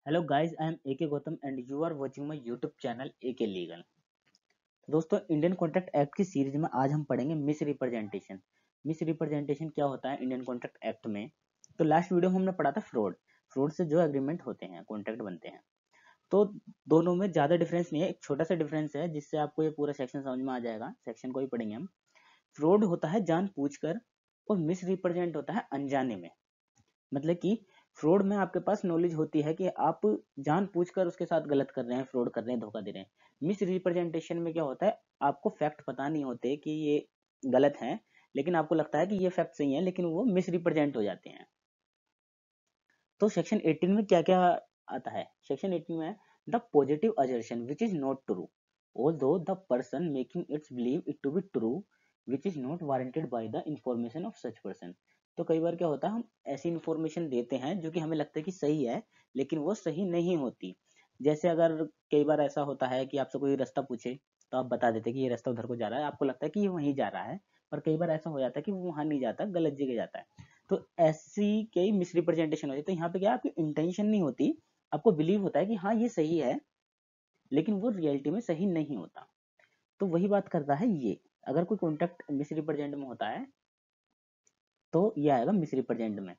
Hello guys, I am AK Gautam and you are watching my YouTube channel AK legal. दोस्तों, Indian contract act की series में आज हम पढ़ेंगे मिस रिप्रेजेंटेशन। मिस रिप्रेजेंटेशन क्या होता है इंडियन कॉन्ट्रैक्ट एक्ट में। तो लास्ट वीडियो में हमने पढ़ा था फ्रॉड। फ्रॉड से जो एग्रीमेंट होते हैं, कॉन्ट्रैक्ट बनते हैं, तो दोनों में ज्यादा डिफरेंस नहीं है, एक छोटा सा डिफरेंस है जिससे आपको ये पूरा सेक्शन समझ में आ जाएगा। सेक्शन को ही पढ़ेंगे हम। फ्रॉड होता है जानबूझकर और मिस रिप्रेजेंट होता है अनजाने में। मतलब कि फ्रॉड में आपके पास नॉलेज होती है कि आप जानबूझकर उसके साथ गलत कर रहे हैं, फ्रॉड कर रहे हैं, धोखा दे रहे हैं। मिस रिप्रेजेंटेशन में क्या होता है, आपको फैक्ट पता नहीं होते कि ये गलत है, लेकिन आपको लगता है कि ये फैक्ट सही है, लेकिन वो मिस रिप्रेजेंट हो जाते हैं। तो सेक्शन 18 में क्या क्या आता है? सेक्शन 18 में the positive assertion which is not true although the person making it believe it to be true which is not warranted by the information of such person। तो कई बार क्या होता है, हम ऐसी इंफॉर्मेशन देते हैं जो कि हमें लगता है कि सही है, लेकिन वो सही नहीं होती। जैसे अगर कई बार ऐसा होता है कि आपसे कोई रास्ता पूछे, तो आप बता देते कि ये रास्ता उधर को जा रहा है, आपको लगता है कि ये वहीं जा रहा है, पर कई बार ऐसा हो जाता है कि वो वहां नहीं जाता, गलत जगह जाता है। तो ऐसी कई मिसरिप्रेजेंटेशन होती है। तो यहाँ पे क्या, आपकी इंटेंशन नहीं होती, आपको बिलीव होता है कि हाँ ये सही है, लेकिन वो रियलिटी में सही नहीं होता। तो वही बात करता है ये। अगर कोई कॉन्ट्रैक्ट मिसरिप्रेजेंट में होता है तो ये आएगा मिसरिप्रेजेंट में।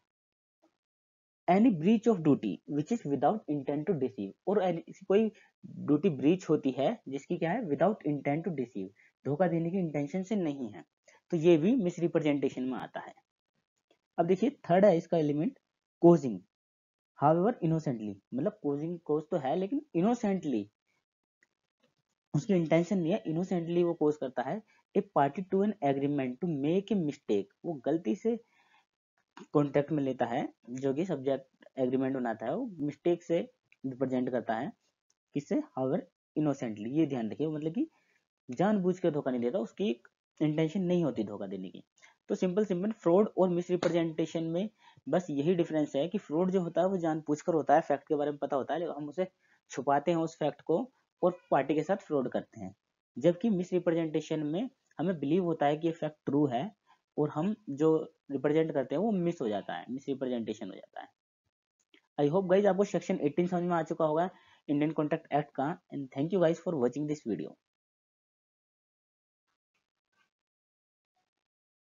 Any breach of duty which is without intent to deceive, और कोई ड्यूटी ब्रीच होती है जिसकी क्या है, विदाउट इंटेंट टू डिसीव, धोखा देने की इंटेंशन से नहीं है, तो ये भी मिसरिप्रेजेंटेशन में आता है। अब देखिए थर्ड है इसका एलिमेंट, कोजिंग। हाउएवर इनोसेंटली, मतलब कोजिंग कोज तो है लेकिन इनोसेंटली, उसकी इंटेंशन नहीं है, इनोसेंटली वो कोज करता है। A party to an agreement to make a mistake, वो गलती से कॉन्ट्रैक्ट में लेता है, जो कि सब्जेक्ट एग्रीमेंट बनाता है, वो मिस्टेक से रिप्रेजेंट करता है। किससे? हाउएवर इनोसेंटली, ये ध्यान रखिए, मतलब कि जानबूझ के धोखा नहीं देता, उसकी इंटेंशन नहीं होती धोखा देने की। तो सिंपल सिंपल फ्रॉड और मिस रिप्रेजेंटेशन में बस यही डिफरेंस है कि फ्रॉड जो होता है वो जानबूझकर होता है, फैक्ट के बारे में पता होता है, लेकिन हम उसे छुपाते हैं उस फैक्ट को और पार्टी के साथ फ्रॉड करते हैं। जबकि मिस रिप्रेजेंटेशन में हमें बिलीव होता है कि ये फैक्ट ट्रू है, और हम जो रिप्रेजेंट करते हैं वो मिस हो जाता है, मिस रिप्रेजेंटेशन हो जाता है। आई होप गाइज आपको सेक्शन 18 समझ में आ चुका होगा इंडियन कॉन्ट्रैक्ट एक्ट का। And thank you guys for watching this video.